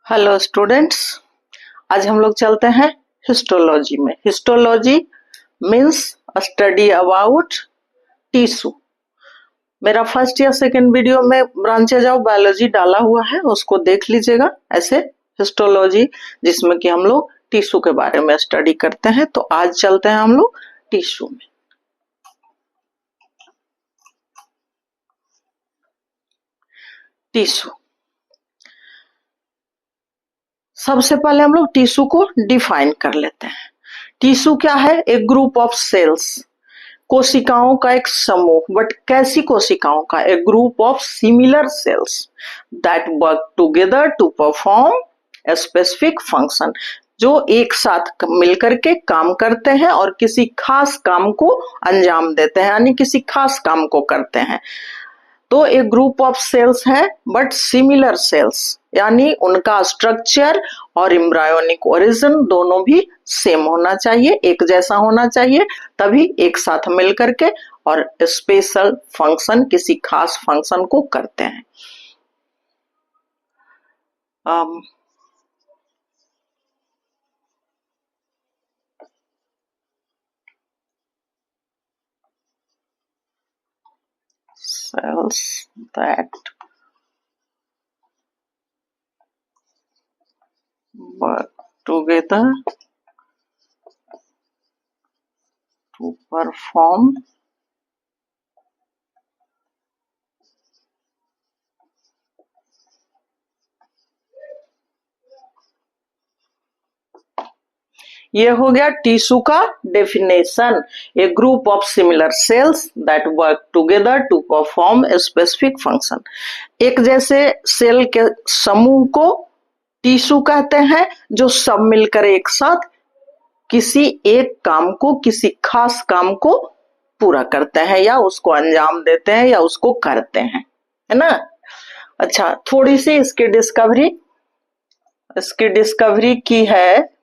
Hello students. आज हम लोग चलते हैं हिस्टोलॉजी में। Histology means study about tissue. मेरा फर्स्ट या सेकंड वीडियो में ब्रांचेज ऑफ बायोलॉजी डाला हुआ है, उसको देख लीजिएगा। ऐसे हिस्टोलॉजी जिसमें कि हम लोग टिश्यू के बारे में स्टडी करते हैं। तो आज चलते हैं हम लोग टिश्यू में। टिश्यू, सबसे पहले हम लोग टिश्यू को डिफाइन कर लेते हैं। टिश्यू क्या है? एक ग्रुप ऑफ सेल्स, कोशिकाओं का एक समूह। बट कैसी कोशिकाओं का? एक group of similar cells that work together to perform a specific function, जो एक साथ मिलकर के काम करते हैं और किसी खास काम को अंजाम देते हैं, यानी किसी खास काम को करते हैं। तो एक ग्रुप ऑफ सेल्स है बट सिमिलर सेल्स, यानी उनका स्ट्रक्चर और एम्ब्रायोनिक ओरिजिन दोनों भी सेम होना चाहिए, एक जैसा होना चाहिए, तभी एक साथ मिल करके और स्पेशल फंक्शन, किसी खास फंक्शन को करते हैं। cells that work together to perform ये हो गया टिश्यू का definition. A group of similar cells that work together to perform a specific function. एक जैसे सेल के समूह को टिश्यू कहते हैं, जो सब मिलकर एक साथ किसी एक काम को, किसी खास काम को पूरा करते हैं या उसको अंजाम देते हैं या उसको करते हैं, है ना। अच्छा, थोड़ी सी इसकी डिस्कवरी की है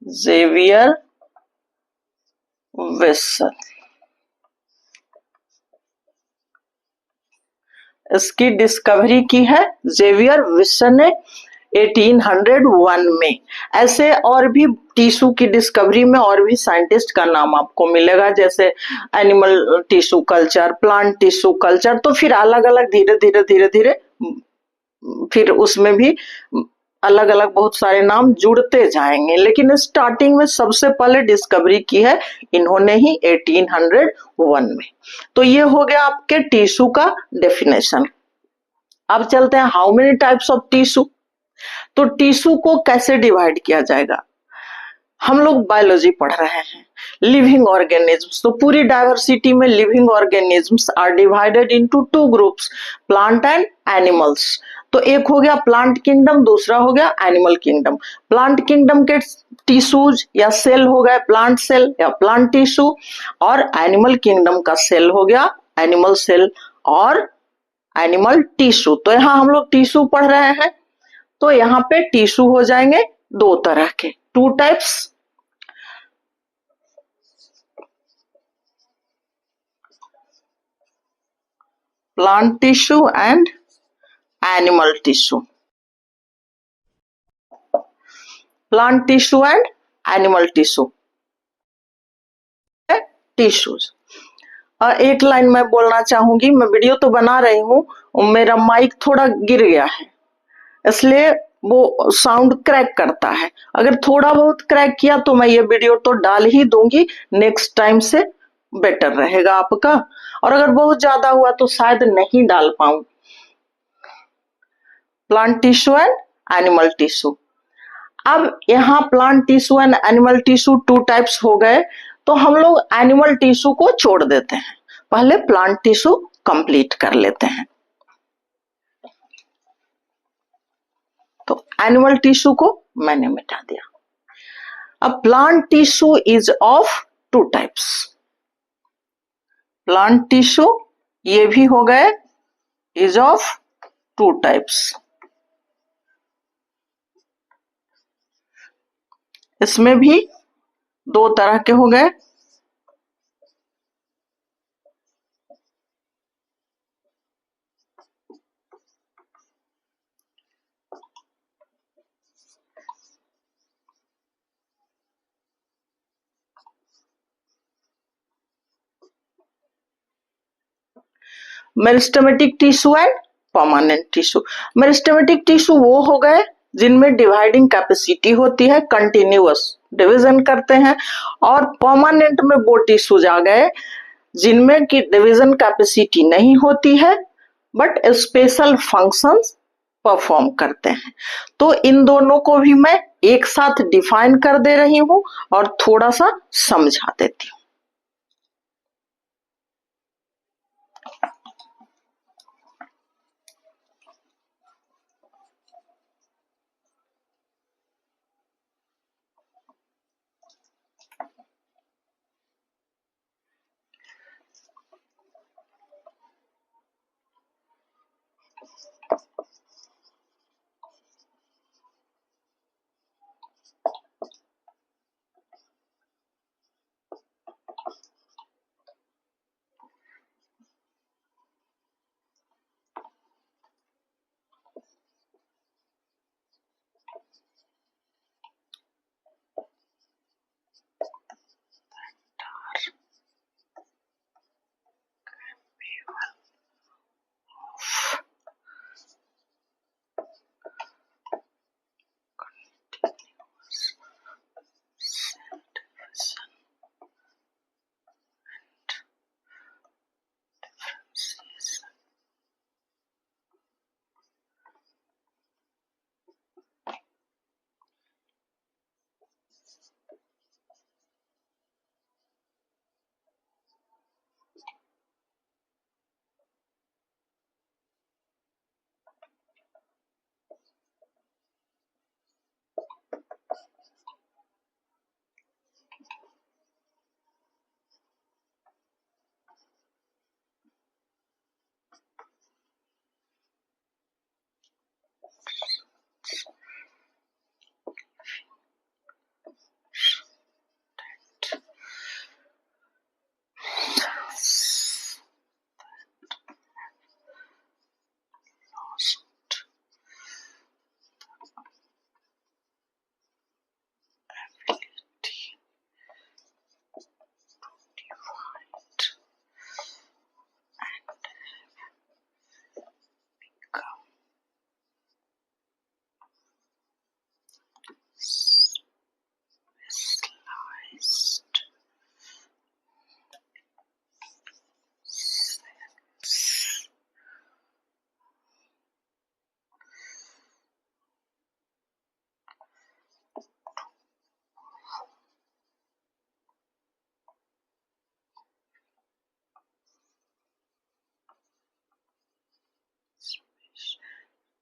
जेवियर विल्सन। इसकी डिस्कवरी की है जेवियर विल्सन ने 1801 में। ऐसे और भी टिश्यू की डिस्कवरी में और भी साइंटिस्ट का नाम आपको मिलेगा, जैसे animal tissue culture, plant tissue culture. तो फिर अलग अलग धीरे धीरे फिर उसमें भी अलग अलग बहुत सारे नाम जुड़ते जाएंगे, लेकिन स्टार्टिंग में सबसे पहले डिस्कवरी की है इन्होंने ही 1801 में। तो ये हो गया आपके टिश्यू का डेफिनेशन। अब चलते हैं how many types of tissue. तो टिश्यू को कैसे डिवाइड किया जाएगा? हम लोग बायोलॉजी पढ़ रहे हैं, लिविंग ऑर्गेनिज्म्स। तो पूरी डाइवर्सिटी में living organisms are divided into two groups, plant and animals. तो एक हो गया प्लांट किंगडम, दूसरा हो गया एनिमल किंगडम। प्लांट किंगडम के टिश्यूज या सेल हो गए प्लांट सेल या प्लांट टिश्यू, और एनिमल किंगडम का सेल हो गया एनिमल सेल और एनिमल टिश्यू। तो यहाँ हम लोग टिश्यू पढ़ रहे हैं, तो यहाँ पे टिश्यू हो जाएंगे दो तरह के, two types. Plant tissue and animal tissue. Plant tissue and animal tissue tissues. एक लाइन मैं बोलना चाहूंगी, मैं वीडियो तो बना रही हूँ, मेरा माइक थोड़ा गिर गया है, इसलिए वो साउंड क्रैक करता है। अगर थोड़ा बहुत क्रैक किया तो मैं ये वीडियो तो डाल ही दूंगी, नेक्स्ट टाइम से बेटर रहेगा आपका। और अगर बहुत ज्यादा हुआ तो शायद नहीं डाल पाऊं। Plant tissue and animal tissue. अब यहाँ plant tissue and animal tissue two types हो गए, तो हम लोग एनिमल टिश्यू को छोड़ देते हैं, पहले प्लांट टिश्यू कंप्लीट कर लेते हैं। तो एनिमल टिश्यू को मैंने मिटा दिया। अब plant tissue is of two types. Plant tissue ये भी हो गए इज ऑफ टू टाइप्स। इसमें भी दो तरह के हो गए, meristematic tissue and permanent tissue. Meristematic tissue वो हो गए जिनमें डिवाइडिंग कैपेसिटी होती है, कंटिन्यूअस डिवीजन करते हैं, और परमानेंट में वो टिश्यूज आ गए जिनमें की डिवीजन कैपेसिटी नहीं होती है बट स्पेशल फंक्शंस परफॉर्म करते हैं। तो इन दोनों को भी मैं एक साथ डिफाइन कर दे रही हूं और थोड़ा सा समझा देती हूँ।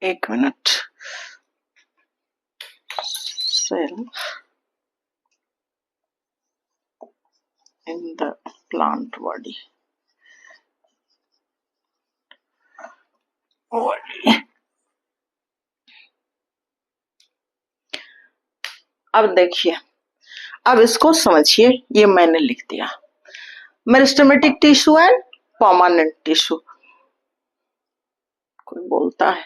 एक मिनट। Cell in the plant body. अब देखिए, अब इसको समझिए, ये मैंने लिख दिया meristematic tissue and permanent tissue. कोई बोलता है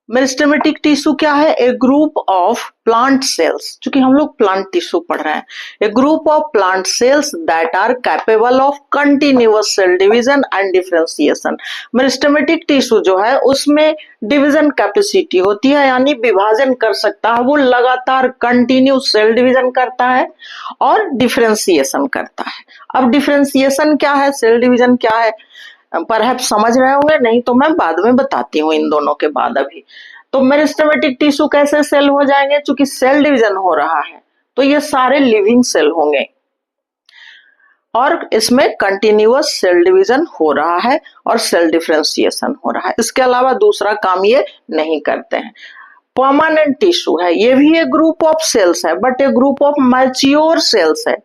मेरिस्टेमेटिक टिश्यू क्या है? A group of plant cells, क्योंकि हम लोग प्लांट टिश्यू पढ़ रहे हैं। A group of plant cells that are capable of continuous cell division and differentiation. Meristematic tissue जो है उसमें डिवीजन कैपेसिटी होती है, यानी विभाजन कर सकता है, वो लगातार कंटिन्यू सेल डिवीजन करता है और डिफरेंशिएशन करता है। अब डिफरेंशिएशन क्या है, सेल डिवीजन क्या है, परहैप्स समझ रहे होंगे, नहीं तो मैं बाद में बताती हूँ इन दोनों के बाद। अभी तो मेरिस्टेमेटिक टिश्यू कैसे सेल हो जाएंगे? क्योंकि सेल डिवीजन हो रहा है तो ये सारे लिविंग सेल होंगे और इसमें कंटिन्यूअस सेल डिवीजन हो रहा है और सेल डिफरेंशिएशन हो रहा है। इसके अलावा दूसरा काम ये नहीं करते हैं। परमानेंट टिश्यू है, ये भी एक ग्रुप ऑफ सेल्स है but A group of mature cells है।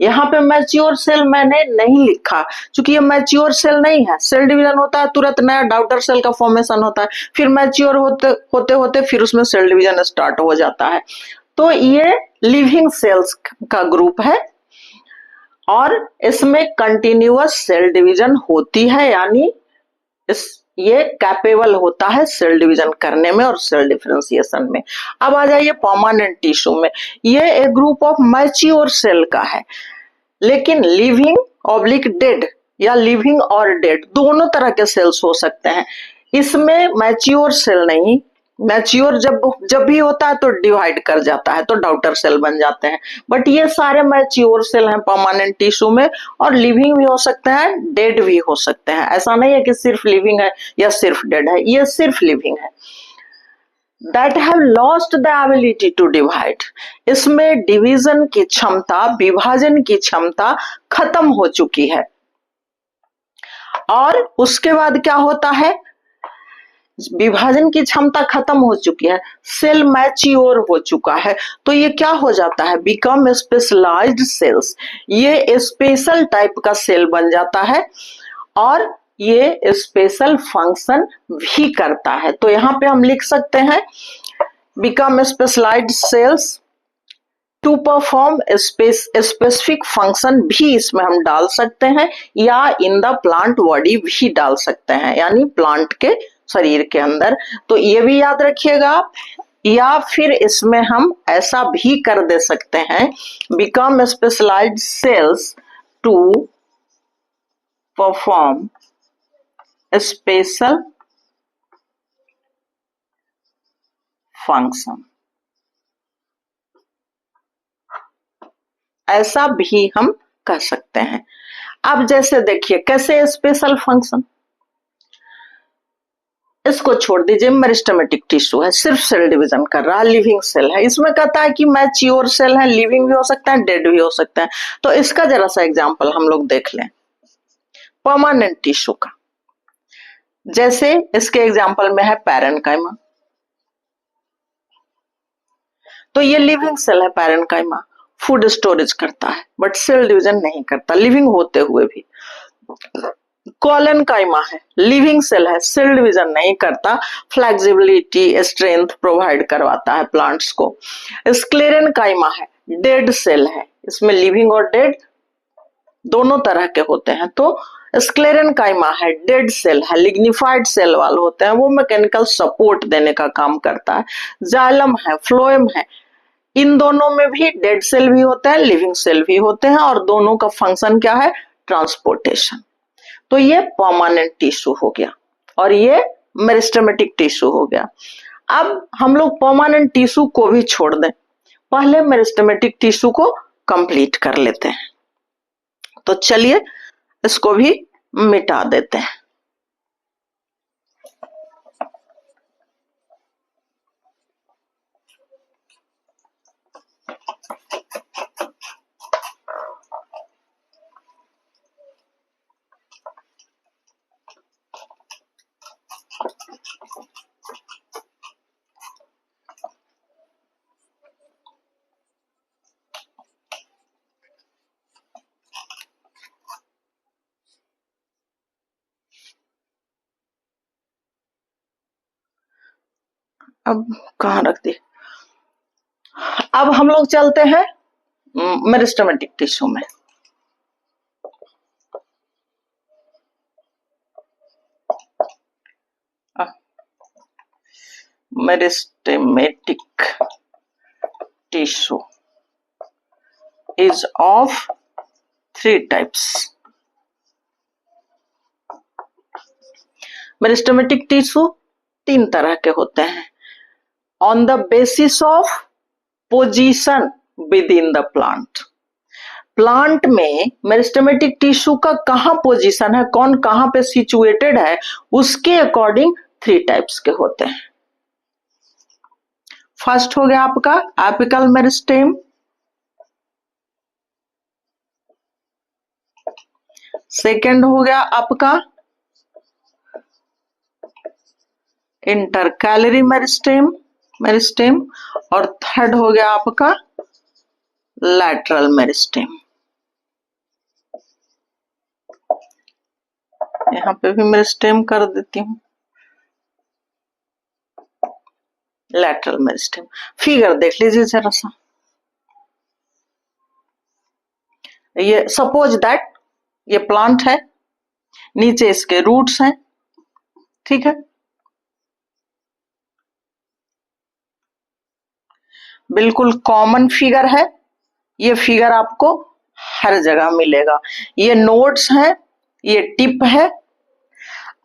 यहाँ पे मैच्योर सेल मैंने नहीं लिखा क्योंकि ये मैच्योर सेल नहीं है। सेल डिवीजन होता है, तुरंत नया डॉटर सेल का फॉर्मेशन होता है, फिर मैच्योर होते होते फिर उसमें सेल डिवीजन स्टार्ट हो जाता है। तो ये लिविंग सेल्स का ग्रुप है और इसमें कंटिन्यूअस सेल डिवीजन होती है, यानी ये कैपेबल होता है सेल डिवीजन करने में और सेल डिफरेंशिएशन में। अब आ जाइए परमानेंट टिश्यू में। ये एक ग्रुप ऑफ मैच्योर सेल का है, लेकिन लिविंग ऑब्लिक डेड या लिविंग और डेड, दोनों तरह के सेल्स हो सकते हैं। इसमें मैच्योर सेल नहीं, मैच्योर जब भी होता है तो डिवाइड कर जाता है तो डॉटर सेल बन जाते हैं, बट ये सारे मैच्योर सेल हैं परमानेंट टिश्यू में, और लिविंग भी हो सकते हैं, डेड भी हो सकते हैं। ऐसा नहीं है कि सिर्फ लिविंग है या सिर्फ डेड है, ये सिर्फ लिविंग है। That have lost the ability to divide, इसमें डिवीजन की क्षमता, विभाजन की क्षमता खत्म हो चुकी है। और उसके बाद क्या होता है, विभाजन की क्षमता खत्म हो चुकी है, सेल मैच्योर हो चुका है, तो ये क्या हो जाता है, बिकम स्पेशलाइज्ड सेल्स, ये स्पेशल टाइप का सेल बन जाता है और ये स्पेशल फंक्शन भी करता है। तो यहाँ पे हम लिख सकते हैं become specialised cells to perform specific function, भी इसमें हम डाल सकते हैं, या इन द प्लांट बॉडी भी डाल सकते हैं, यानी प्लांट के शरीर के अंदर। तो ये भी याद रखिएगा आप, या फिर इसमें हम ऐसा भी कर दे सकते हैं, become specialised cells to perform special function, ऐसा भी हम कर सकते हैं। अब जैसे देखिए कैसे स्पेशल फंक्शन, इसको छोड़ दीजिए, मेरिस्टेमेटिक टिश्यू है, सिर्फ सेल डिवीजन कर रहा है, लिविंग सेल है, इसमें कहता है कि मैच्योर सेल है, लिविंग भी हो सकता है, डेड भी हो सकता है। तो इसका जरा सा एग्जांपल हम लोग देख लें परमानेंट टिश्यू का। जैसे इसके एग्जांपल में है पैरेन्काइमा, तो ये लिविंग सेल है पैरेन्काइमा, फूड स्टोरेज करता है बट सेल डिवीजन नहीं करता लिविंग होते हुए भी। कोलेनकाइमा है, लिविंग सेल है, सेल डिवीजन नहीं करता, फ्लेक्सिबिलिटी स्ट्रेंथ प्रोवाइड करवाता है प्लांट्स को। स्क्लेरेनकाइमा है, डेड सेल है, इसमें लिविंग और डेड दोनों तरह के होते हैं। तो स्क्लेरेनकाइमा है, डेड सेल है, लिग्निफाइड सेल वाले होते हैं, वो मैकेनिकल सपोर्ट देने का काम करता है। जाइलम है, फ्लोएम है, इन दोनों में भी डेड सेल भी होते हैं, लिविंग सेल भी होते हैं, और दोनों का फंक्शन क्या है, ट्रांसपोर्टेशन। तो ये परमानेंट टिश्यू हो गया और ये मेरिस्टेमेटिक टिश्यू हो गया। अब हम लोग परमानेंट टिश्यू को भी छोड़ दें, पहले मेरिस्टेमेटिक टिश्यू को कंप्लीट कर लेते हैं। तो चलिए इसको भी मिटा देते हैं। अब कहाँ रख दी, अब हम लोग चलते हैं मेरिस्टेमेटिक टिश्यू में। Meristematic tissue is of 3 types. Meristematic tissue 3 तरह के होते हैं। On the basis of position with in the plant, plant में मेरिस्टेमेटिक टिश्यू का कहां पोजीशन है, कौन कहां पे सिचुएटेड है, उसके अकॉर्डिंग 3 टाइप्स के होते हैं। फर्स्ट हो गया आपका एपिकल मेरिस्टेम, सेकेंड हो गया आपका इंटरकैलरी मेरिस्टेम, और थर्ड हो गया आपका लैटरल मेरिस्टेम। यहाँ पे भी मेरिस्टेम कर देती हूँ, लैटरल मेरिस्टेम। फिगर देख लीजिए जरा सा, ये सपोज दैट ये प्लांट है, नीचे इसके रूट्स हैं, ठीक है, बिल्कुल कॉमन फिगर है, ये फिगर आपको हर जगह मिलेगा। ये नोड्स हैं, ये टिप है।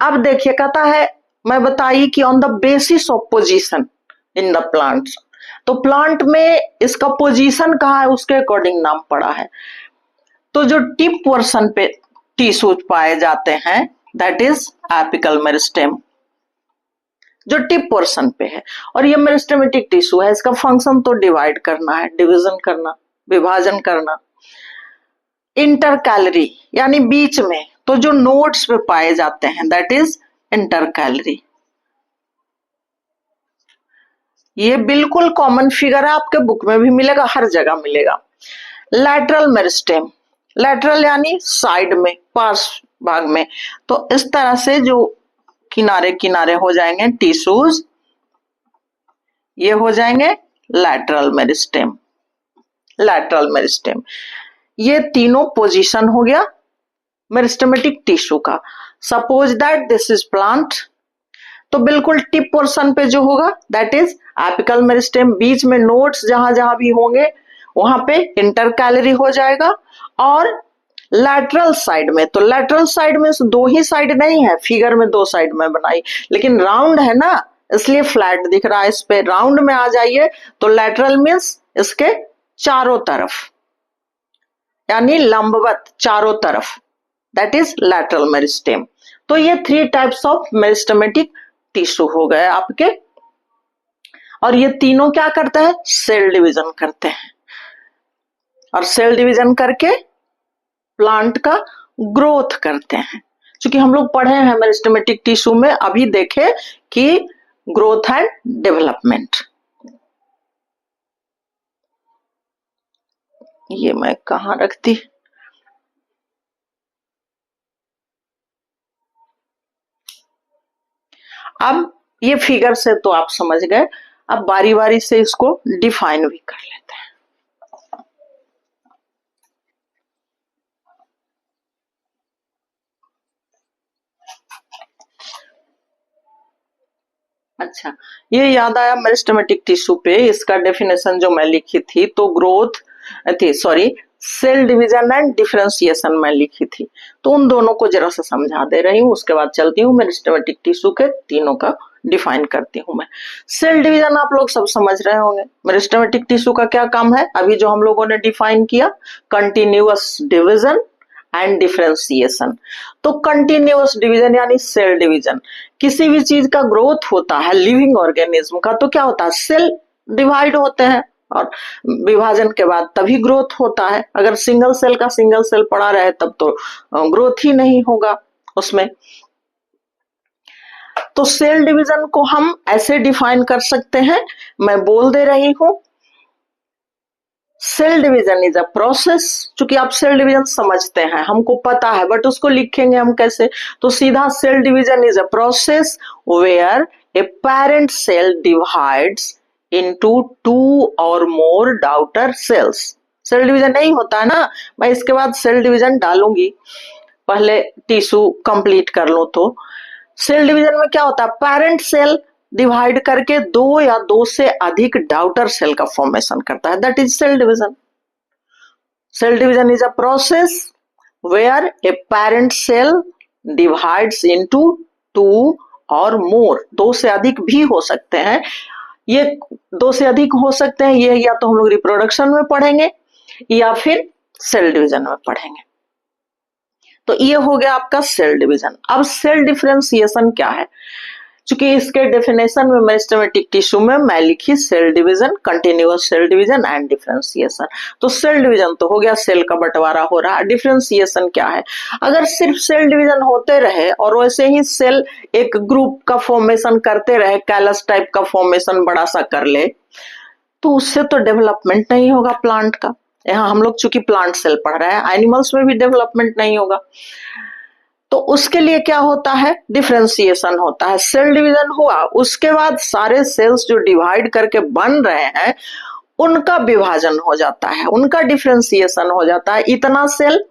अब देखिए कहता है, मैं बताइए कि on the basis of position in the plant, तो प्लांट में इसका पोजीशन कहाँ है उसके अकॉर्डिंग नाम पड़ा है। तो जो टिप पोर्शन पे टिश्यूज पाए जाते हैं दैट इज एपिकल मेरिस्टेम, जो टिप पोर्शन पे है। और ये मेरिस्टेमेटिक टिश्यू है, इसका फंक्शन तो डिवाइड करना है, डिवीजन करना, विभाजन करना। इंटरकैलरी यानी बीच में, तो जो नोड्स पे पाए जाते हैं दैट इज इंटरकैलरी। ये बिल्कुल कॉमन फिगर है, आपके बुक में भी मिलेगा, हर जगह मिलेगा। लैटरल मेरिस्टेम, लैटरल यानी साइड में, पास भाग में, तो इस तरह से जो किनारे किनारे हो जाएंगे टिश्यूज, ये हो जाएंगे लैटरल मेरिस्टेम। लैटरल मेरिस्टेम, ये तीनों पोजीशन हो गया मेरिस्टेमेटिक टिश्यू का। Suppose that this is plant, तो बिल्कुल टिप पोर्शन पे जो होगा दैट इज एपिकल मेरिस्टेम, बीच में नोड्स जहां जहां भी होंगे वहां पे इंटरकैलरी हो जाएगा। और लैटरल साइड में, तो लैटरल साइड में दो ही साइड नहीं है, फिगर में दो साइड में बनाई, लेकिन राउंड है ना इसलिए फ्लैट दिख रहा है। इस पे राउंड में आ जाइए तो लैटरल मीन्स इसके चारों तरफ, यानी लंबवत चारों तरफ, दैट इज लैटरल मेरिस्टेम। तो ये 3 टाइप्स ऑफ मेरिस्टेमेटिक टिश्यू हो गए आपके। और ये तीनों क्या करते हैं, सेल डिवीजन करते हैं, और सेल डिवीजन करके प्लांट का ग्रोथ करते हैं। क्योंकि हम लोग पढ़े हैं मेरिस्टेमेटिक टिश्यू में, अभी देखे कि ग्रोथ एंड डेवलपमेंट। ये मैं कहाँ रखती, अब ये फिगर से तो आप समझ गए, अब बारी बारी से इसको डिफाइन भी कर लेते हैं। अच्छा, ये याद आया मेरिस्टेमेटिक टिश्यू पे इसका डेफिनेशन जो मैं लिखी थी, तो ग्रोथ थी, sorry, cell division and differentiation मैं लिखी थी, तो उन दोनों को जरा सा समझा दे रही हूँ, उसके बाद चलती हूँ मेरिस्टेमेटिक टिश्यू के तीनों का डिफाइन करती हूँ मैं। सेल डिवीजन आप लोग सब समझ रहे होंगे, मेरिस्टेमेटिक टिश्यू का क्या काम है, अभी जो हम लोगों ने डिफाइन किया, कंटिन्यूअस डिवीजन एंड डिफरेंशिएशन। तो कंटिन्यूअस डिवीजन यानी सेल डिवीजन, किसी भी चीज का ग्रोथ होता है, लिविंग ऑर्गेनिज्म का, तो क्या होता है, सेल डिवाइड होते हैं और विभाजन के बाद तभी ग्रोथ होता है। अगर सिंगल सेल का सिंगल सेल पड़ा रहे तब तो ग्रोथ ही नहीं होगा उसमें। तो सेल डिवीजन को हम ऐसे डिफाइन कर सकते हैं, मैं बोल दे रही हूं, cell division is a process. चूंकि आप सेल डिवीजन समझते हैं, हमको पता है, बट उसको लिखेंगे हम कैसे, तो सीधा cell division is a process where a parent cell divides into 2 और more daughter cells. Cell division नहीं होता है ना, मैं इसके बाद सेल डिवीजन डालूंगी, पहले टिश्यू कंप्लीट कर लो। तो सेल डिवीजन में क्या होता है, पेरेंट सेल डिवाइड करके 2 या 2 से अधिक डॉटर सेल का फॉर्मेशन करता है, that is cell division. Cell division is a process where a parent cell divides into 2 और मोर, 2 से अधिक भी हो सकते हैं, ये 2 से अधिक हो सकते हैं, ये या तो हम लोग रिप्रोडक्शन में पढ़ेंगे या फिर सेल डिवीजन में पढ़ेंगे। तो ये हो गया आपका सेल डिवीजन। अब सेल डिफरेंशिएशन क्या है, क्योंकि इसके डेफिनेशन में मेरिस्टेमेटिक टिश्यू में मैं लिखी cell division, continuous cell division and differentiation. तो सेल डिवीजन तो हो गया, सेल का बंटवारा हो रहा है। डिफरेंशिएशन क्या है, अगर सिर्फ सेल डिवीजन होते रहे और वैसे ही सेल एक ग्रुप का फॉर्मेशन करते रहे, कैलस टाइप का फॉर्मेशन बड़ा सा कर ले, तो उससे तो डेवलपमेंट नहीं होगा प्लांट का। यहाँ हम लोग चूंकि प्लांट सेल पढ़ रहे हैं, एनिमल्स में भी डेवलपमेंट नहीं होगा। तो उसके लिए क्या होता है, डिफरेंशिएशन होता है। सेल डिवीजन हुआ, उसके बाद सारे सेल्स जो डिवाइड करके बन रहे हैं उनका विभाजन हो जाता है, उनका डिफरेंशिएशन हो जाता है। इतना सेल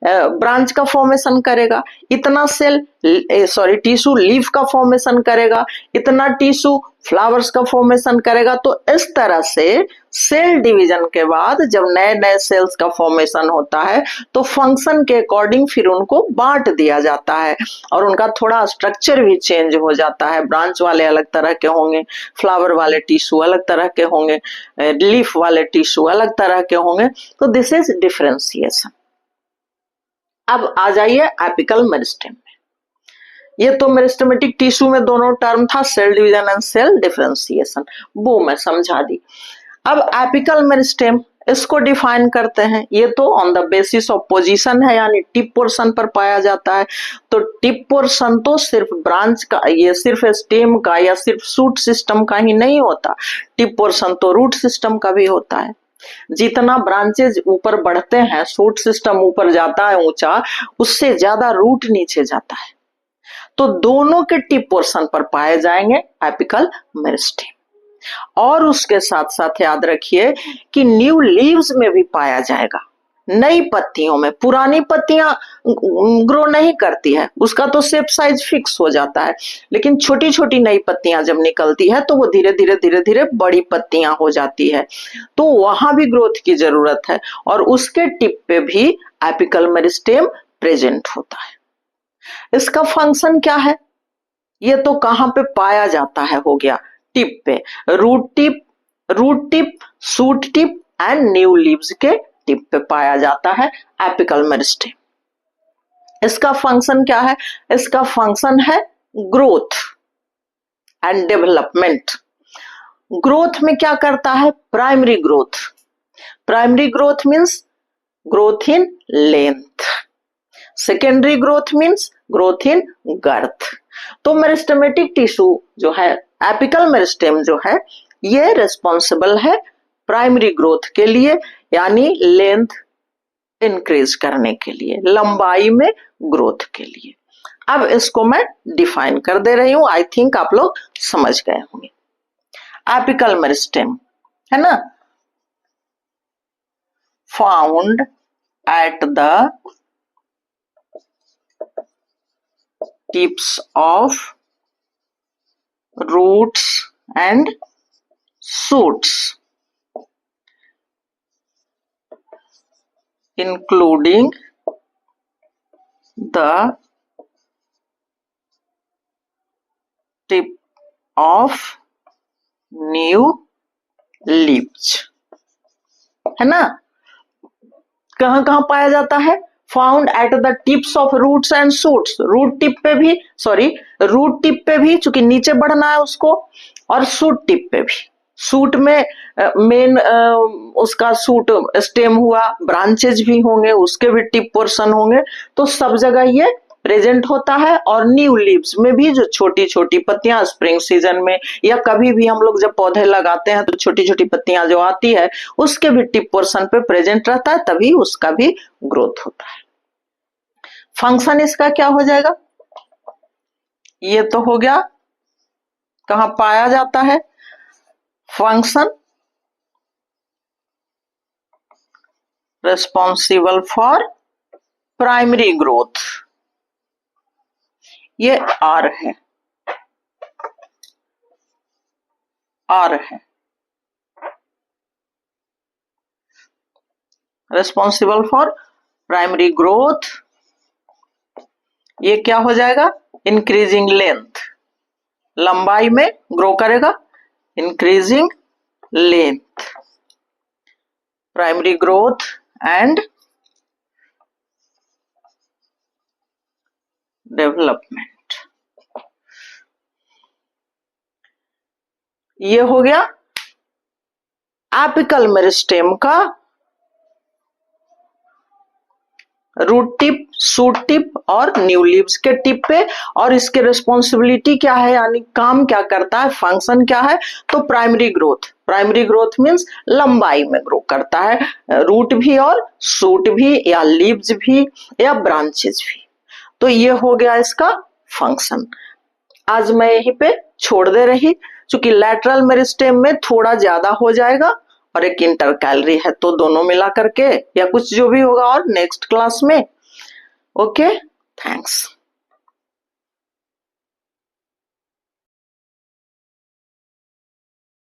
ब्रांच का फॉर्मेशन करेगा, इतना सेल टिश्यू लीफ का फॉर्मेशन करेगा, इतना टिश्यू फ्लावर्स का फॉर्मेशन करेगा। तो इस तरह से सेल डिवीजन के बाद जब नए नए सेल्स का फॉर्मेशन होता है तो फंक्शन के अकॉर्डिंग फिर उनको बांट दिया जाता है और उनका थोड़ा स्ट्रक्चर भी चेंज हो जाता है। ब्रांच वाले अलग तरह के होंगे, फ्लावर वाले टिश्यू अलग तरह के होंगे, लीफ वाले टिश्यू अलग तरह के होंगे। तो दिस इज डिफरेंशिएशन। अब आ जाइए एपिकल मेरिस्टेम में। ये तो मेरिस्टेमेटिक टिश्यू में दोनों टर्म था, cell division and cell differentiation, वो मैं समझा दी। अब एपिकल मेरिस्टेम, इसको डिफाइन करते हैं। ये तो on the basis of position है, यानी टिप पोर्शन पर पाया जाता है। तो टिप पोर्शन तो सिर्फ ब्रांच का, ये सिर्फ स्टेम का या सिर्फ शूट सिस्टम का ही नहीं होता, टिप पोर्शन तो रूट सिस्टम का भी होता है। जितना ब्रांचेज ऊपर बढ़ते हैं, शूट सिस्टम ऊपर जाता है ऊंचा, उससे ज्यादा रूट नीचे जाता है। तो दोनों के टिप पोर्शन पर पाए जाएंगे एपिकल मेरिस्टेम। और उसके साथ साथ याद रखिए कि न्यू लीव्स में भी पाया जाएगा, नई पत्तियों में। पुरानी पत्तियां ग्रो नहीं करती है, उसका तो शेप साइज फिक्स हो जाता है, लेकिन छोटी छोटी नई पत्तियां जब निकलती है तो वो धीरे धीरे बड़ी पत्तियां हो जाती है। तो वहां भी ग्रोथ की जरूरत है और उसके टिप पे भी एपिकल मेरिस्टेम प्रेजेंट होता है। इसका फंक्शन क्या है? ये तो कहां पे पाया जाता है हो गया, टिप पे। Root tip, shoot tip and new leaves के टिप पे पाया जाता है एपिकल मेरिस्टेम। इसका फंक्शन क्या है? इसका फंक्शन है ग्रोथ एंड डेवलपमेंट। ग्रोथ में क्या करता है? Primary growth. Primary growth means growth in length, secondary growth means growth in girth. तो मेरिस्टेमेटिक टिश्यू जो है, एपिकल मेरिस्टेम जो है, ये रिस्पॉन्सिबल है प्राइमरी ग्रोथ के लिए, यानी लेंथ इंक्रीज करने के लिए, लंबाई में ग्रोथ के लिए। अब इसको मैं डिफाइन कर दे रही हूं, आई थिंक आप लोग समझ गए होंगे। एपिकल मेरिस्टेम है ना, found at the tips of roots and shoots, including the tip of new leaves। है ना, कहां कहां पाया जाता है? Found at the tips of roots and shoots. Root tip पे भी चूंकि नीचे बढ़ना है उसको, और शूट टिप पे भी। शूट में मेन उसका शूट स्टेम हुआ, ब्रांचेज भी होंगे, उसके भी टिप पोर्शन होंगे, तो सब जगह ये प्रेजेंट होता है। और न्यू लीव्स में भी जो छोटी छोटी पत्तियां स्प्रिंग सीजन में या कभी भी हम लोग जब पौधे लगाते हैं तो छोटी छोटी पत्तियां जो आती है उसके भी टिप पोर्शन पे प्रेजेंट रहता है, तभी उसका भी ग्रोथ होता है। फंक्शन इसका क्या हो जाएगा? ये तो हो गया कहां पाया जाता है। Function responsible for primary growth, ये आर है, आर है। रिस्पॉन्सिबल फॉर प्राइमरी ग्रोथ, ये क्या हो जाएगा? इंक्रीजिंग लेंथ, लंबाई में ग्रो करेगा, increasing length, primary growth and development. ये हो गया एपिकल मेरिस्टेम का रूट टिप, शूट टिप और न्यू लीव्स के टिप पे। और इसके रिस्पॉन्सिबिलिटी क्या है, यानी काम क्या करता है, फंक्शन क्या है? तो primary growth. Primary growth means लंबाई में ग्रो करता है, रूट भी और शूट भी या लीव्स भी या ब्रांचेस भी। तो ये हो गया इसका फंक्शन। आज मैं यहीं पे छोड़ दे रही, क्योंकि लैटरल मेरिस्टेम में थोड़ा ज्यादा हो जाएगा और एक इंटरकैलरी है, तो दोनों मिला करके या कुछ जो भी होगा और नेक्स्ट क्लास में ओके, थैंक्स।